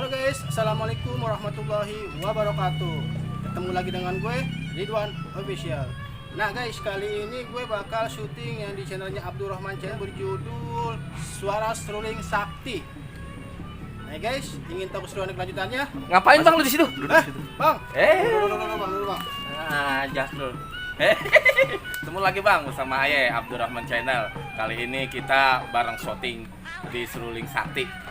Halo guys, assalamualaikum warahmatullahi wabarakatuh. Ketemu lagi dengan gue Ridwan Official. Nah guys, kali ini gue bakal syuting yang di channelnya Abdurrahman Channel berjudul Suara Seruling Sakti. Nah guys, ingin tahu keseruan kelanjutannya? Ngapain bang lu di situ? Bang. Dulu bang. Ah, Jasrul. Ketemu lagi bang bersama Aye Abdurrahman Channel. Kali ini kita bareng syuting di Seruling Sakti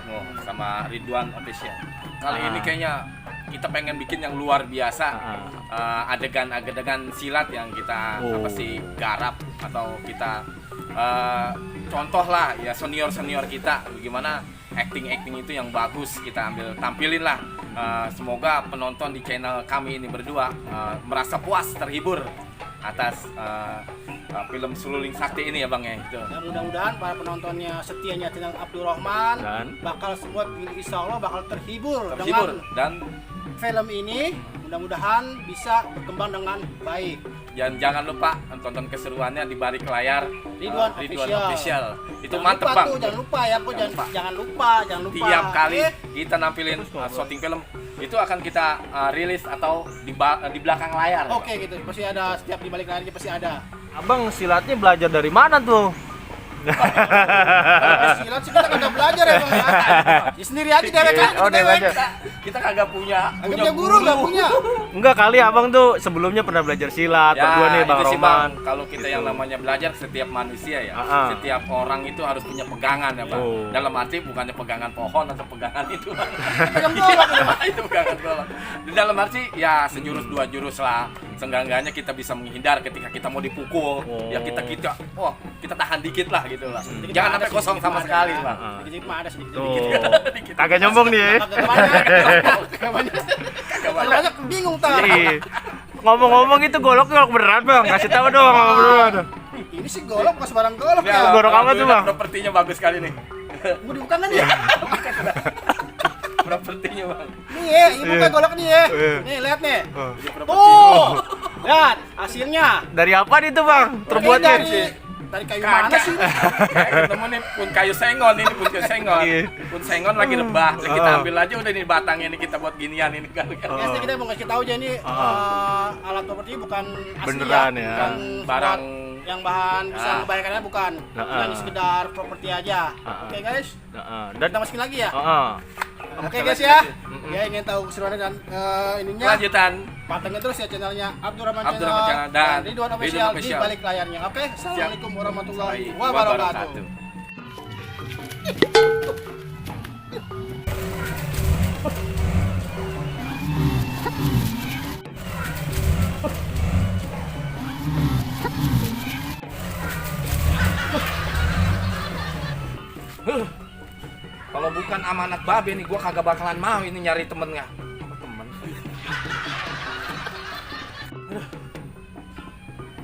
sama Ridwan Official. Kali ini kayaknya kita pengen bikin yang luar biasa. Adegan-adegan silat yang kita garap atau kita contoh lah ya senior kita bagaimana acting itu yang bagus kita tampilin lah. Semoga penonton di channel kami ini berdua merasa puas, terhibur atas film Seruling Sakti ini ya bang ya. Dan mudah-mudahan para penontonnya setianya channel Abdurrahman dan bakal semua insya Allah bakal terhibur dan film ini. Mudah-mudahan bisa berkembang dengan baik. Dan jangan lupa tonton keseruannya di balik layar Ridwan Official. Itu mantep bang. Jangan lupa ya, jangan lupa. Tiap kali kita nampilin syuting film itu akan kita rilis atau di belakang layar. Oke gitu, pasti ada, setiap di balik layarnya pasti ada. Abang silatnya belajar dari mana tuh? Silat sih kita kagak belajar ya bang ya. Ya sendiri aja dewek kan. Oh, dewek aja. Kita kagak punya guru, nggak punya. Enggak kali abang tuh sebelumnya pernah belajar silat. Ya, berdua nih Bang itu sih, Roman. Bang. Kalau kita yang namanya belajar, setiap manusia ya, setiap orang itu harus punya pegangan ya bang. Dalam arti bukannya pegangan pohon atau pegangan itu. Itu pegangan golok. Di dalam arti ya sejurus dua jurus lah. Seenggak-enggaknya kita bisa menghindar ketika kita mau dipukul. Ya kita kita tahan dikit lah gitu lah. Jangan sampai kosong sama sekali bang. Sedikit mah ada sedikit. Kagak nyombong nih ya. Banyak bingung tar. Ngomong-ngomong itu golok beneran bang. Kasih tahu dong beneran. Ini sih golok pas barang golok ya. Golok apa tuh bang? Propertinya bagus sekali nih. Mau dibuka kan ya? Propertinya bang. Nih ya, ini buka golok nih ya. Nih lihat nih. Tuh. Lihat hasilnya. Dari apa nih tuh bang? Terbuatnya? Dari kayu mana sih? Ketemu nih pun kayu sengon ini pun kayu sengon. Pun sengon lagi rebah. Kita ambil aja udah nih batangnya nih kita buat ginian ini kan. Biasanya kita mau kasih tahu aja nih alat properti bukan asli beneran ya. Bukan barang yang bahan bisa membayarkannya bukan. Ini sekedar properti aja. Oke guys. Dan kita masukin lagi ya. Oke guys ya. Ya ingin tahu keseruannya dan ininya. Lanjutan. Pantengin terus ya channelnya Abdurrahman Channel dan Ridwan Official di balik layarnya. Oke, assalamualaikum warahmatullahi wabarakatuh. Kalau bukan amanat babe nih, gua kagak bakalan mau ini nyari temennya.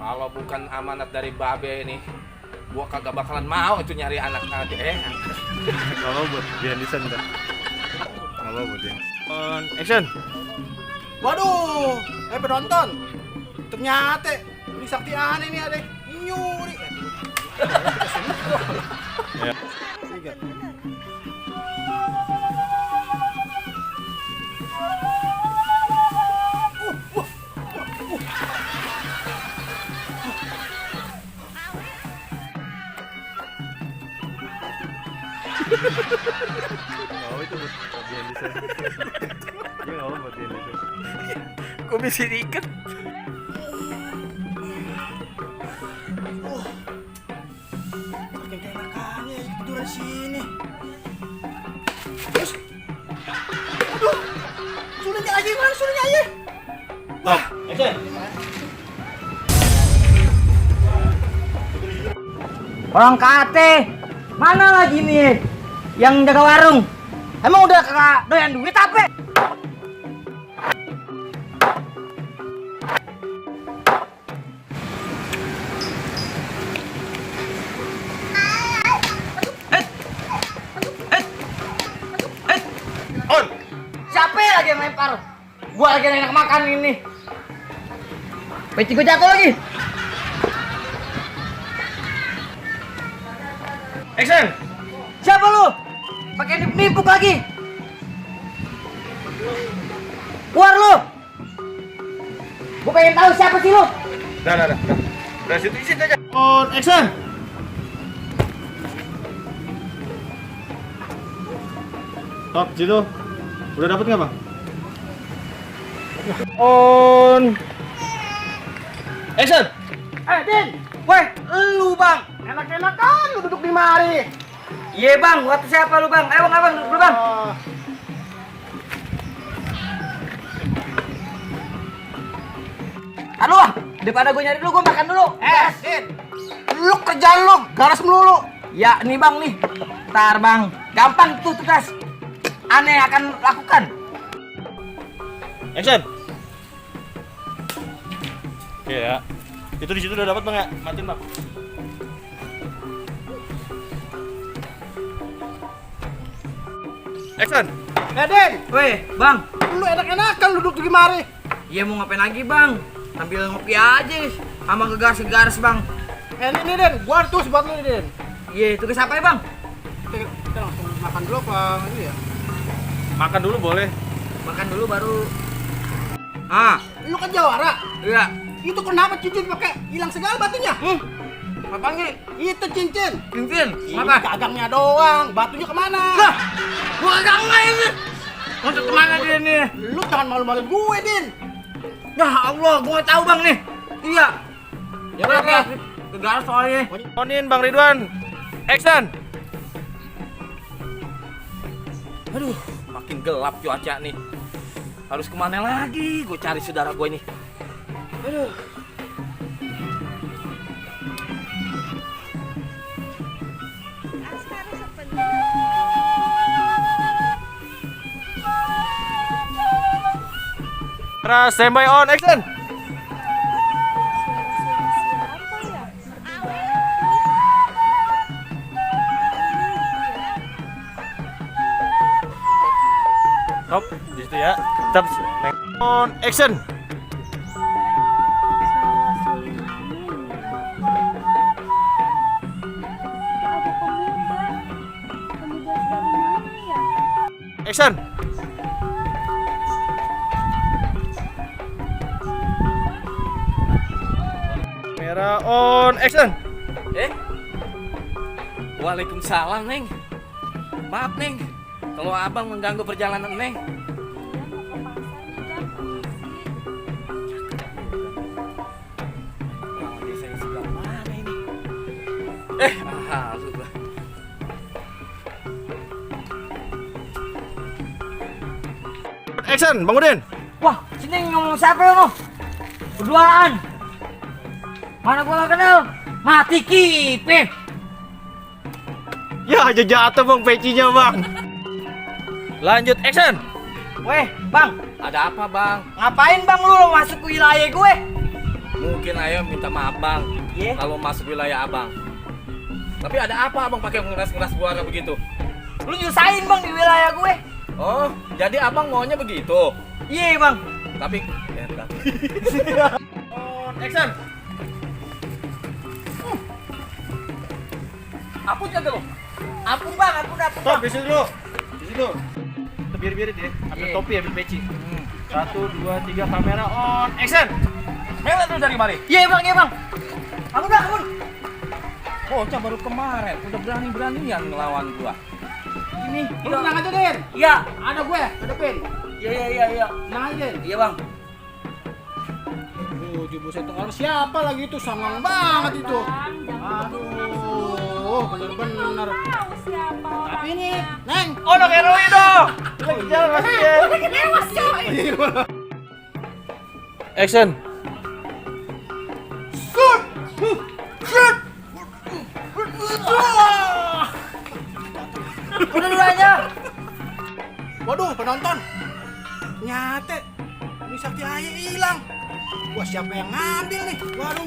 Kalau bukan amanat dari babe ini, gua kagak bakalan mau itu nyari anak adik. Kalau buat dia desain dah. Kalau buat dia. Action. Waduh, penonton. Ternyata ini sakti aneh nih adek. Nyuri. Ya. Nggak itu buat dia desain. Dia nggak buat dia desain. Kok bisa diikat? Saking keenakannya tiduran sini. Terus. Aduh. Sulitnya aja mana sulitnya aja. Stop. Action. Orang kate, mana lagi nih yang jaga warung? Emang udah kagak doyan duit apa? On. Siapa lagi yang lempar? Gua lagi enak makan ini. Peci gua jatuh lagi. Action. Siapa lu? Pakai nipu lagi. Keluar lu! Gue pengen tahu siapa sih lu? Dah. Udah situ aja. On action. Stop situ. Udah dapet nggak bang? On action. Din! Weh, lu bang! Enak-enak kan lu duduk di mari. Iya bang, kata siapa lu bang? Ayo bang, duduk dulu bang. Aduh, ah, daripada gue nyari dulu, gue makan dulu. Din, lu kerjaan lu garas melulu. Ya, nih bang nih. Ntar bang, gampang tuh tugas. Aneh akan lakukan. Action. Oke ya. Itu di situ udah dapat bang ya? Matiin bang. Action. Din, Weh, bang. lu enak-enakan duduk di mari. Iya mau ngapain lagi bang? Sambil ngopi aja sama ngegaris-garis bang. Ini Den, gua tuh buat lu nih Den. Iya, tugas apa ya bang? Kita langsung makan dulu apa ini ya? Makan dulu boleh. Makan dulu baru. Ah, Lu kan jawara. iya. Itu kenapa cincin pakai hilang segala batunya? Apanya? Itu cincin. Cincin? Ini Apa? gagangnya doang, batunya kemana? Lah, gua kagak ini. Untuk kemana dia nih? Lu jangan malu-maluin gue, Din. Ya Allah, gua nggak tahu bang nih. Iya. Ya udah, Oke, kegaris soalnya. Onin Bang Ridwan. Action. Aduh, makin gelap cuaca nih. Harus kemana lagi? Gue cari saudara gue ini. Aduh. Terus standby on action. Stop di situ ya. Stop. On action. Action. Kamera on action. Waalaikumsalam, Neng. Maaf, Neng. Kalau abang mengganggu perjalanan, Neng. Orang desa yang sebelah mana ini? Alhamdulillah. Action, Bang Udin. Wah, sini ngomong siapa lu? Berduaan. Mana gua gak kenal? Mati kipe. Ya, aja jatuh Bang pecinya, Bang. Lanjut action. Weh, bang, Ada apa, Bang? ngapain bang lu masuk ke wilayah gue? Mungkin ayo minta maaf, Bang. Iya. Kalau masuk wilayah Abang. Tapi ada apa Abang pakai ngeras-ngeras suara begitu? Lu nyusahin bang di wilayah gue. Oh, jadi Abang maunya begitu. Iya bang. Tapi On action. apa jaga lo? Ampun bang, ampun. Stop di situ dulu. Di situ. Biar-biarin deh. Ambil Iya. topi, ambil peci. 1 2 3 kamera on action. Mela tuh dari mari. Iya bang, iya bang. Ampun bang, ampun. Bocah baru kemarin udah berani-beranian ngelawan gua. Ini. Lu tenang aja, Din. Iya. Ada gue, hadapin. Iya. Tenang aja, Din. Iya bang. Buset itu orang siapa lagi itu? Sangang banget itu. Aduh, bener-bener. Tahu siapa Tapi ini, orangnya. Neng. Oh, no heroin dong. Lagi jalan masih ya. Action. Shoot! Shoot! Udah dulu aja. Waduh, penonton. Nyate. Ini sakti aja hilang. Wah, siapa yang ngambil nih? Waduh.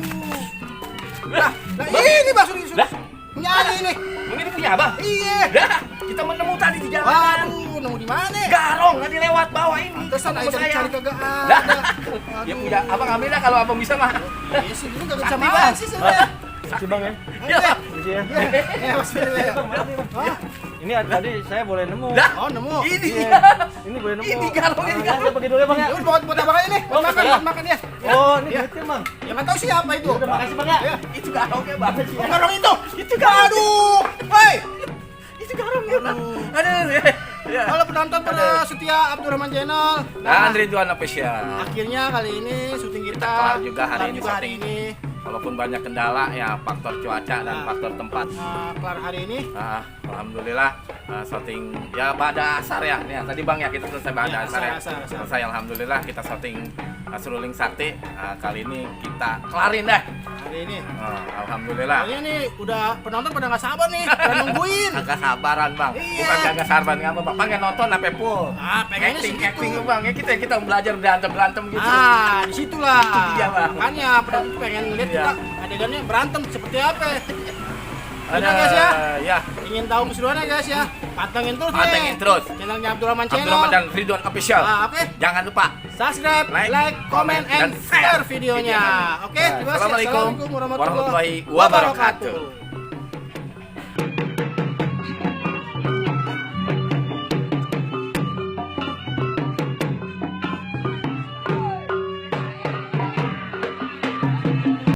Lah ini bakso ini. Lah. Nyari ini. Ini punya Abang. Iya. Dah, kita menemu tadi di jalan. Waduh, nemu di mana? Garong tadi lewat bawah ini. Tesan aja Sama saya. cari kagak Dah. ada. Ya punya Abang ambil dah kalau Abang bisa mah. Iya sih, ini kagak bisa Sakti, makan Bang. sih sebenarnya. Si Bang ya. Ya. Permisi ya. Ya, Mas Firly. Hah? Ini tadi saya boleh nemu. Dah. Oh, nemu. Ini Iya. dia. Ini boleh nemu. Ini garong, ini garong. Saya pergi dulu ya Bang ya. Ya udah buat apa kali nih? Oh, Buat saya. makan ya. Oh, ini Iya. duitnya Bang. Ya nggak tahu siapa itu. Udah makasih Bang ya. Ya. Itu garongnya Bang. Oh, garong itu. Itu garong. Aduh. Hei. Itu garongnya Bang. Aduh. Ya. Halo penonton pada setia Abdurrahman Channel. Dan Ridwan Official. Akhirnya kali ini syuting kita kelar juga hari kelar ini juga hari syuting. ini. Walaupun banyak kendala ya faktor cuaca dan Nah. faktor tempat. Kelar hari ini. Alhamdulillah syuting ya pada asar ya. Nih, tadi Bang ya kita selesai pada Ya, asar ya. asar. Selesai alhamdulillah kita syuting Seruling Sakti. Kali ini kita kelarin deh. Hari ini. Alhamdulillah. Kali ini udah penonton pada nggak sabar nih, pada nungguin. Agak sabaran Bang. Iya. Bukan kagak sabaran ngapa Bang. Pengen nonton sampai full. Pengennya Acting segitu. acting Bang. Ya kita belajar berantem gitu. Disitulah. Iya, Bang. Makanya penonton pengen lihat Iya. kita adegannya berantem seperti apa. Ada guys ya. Ya. Ingin tahu keseruannya guys ya? Pantengin terus Pantengin nih. terus. Channelnya Abdurrahman Channel. Abdurrahman dan Ridwan Official. Oke. Jangan lupa Subscribe, like, comment, and share videonya. Oke, terima kasih. Assalamualaikum warahmatullahi wabarakatuh.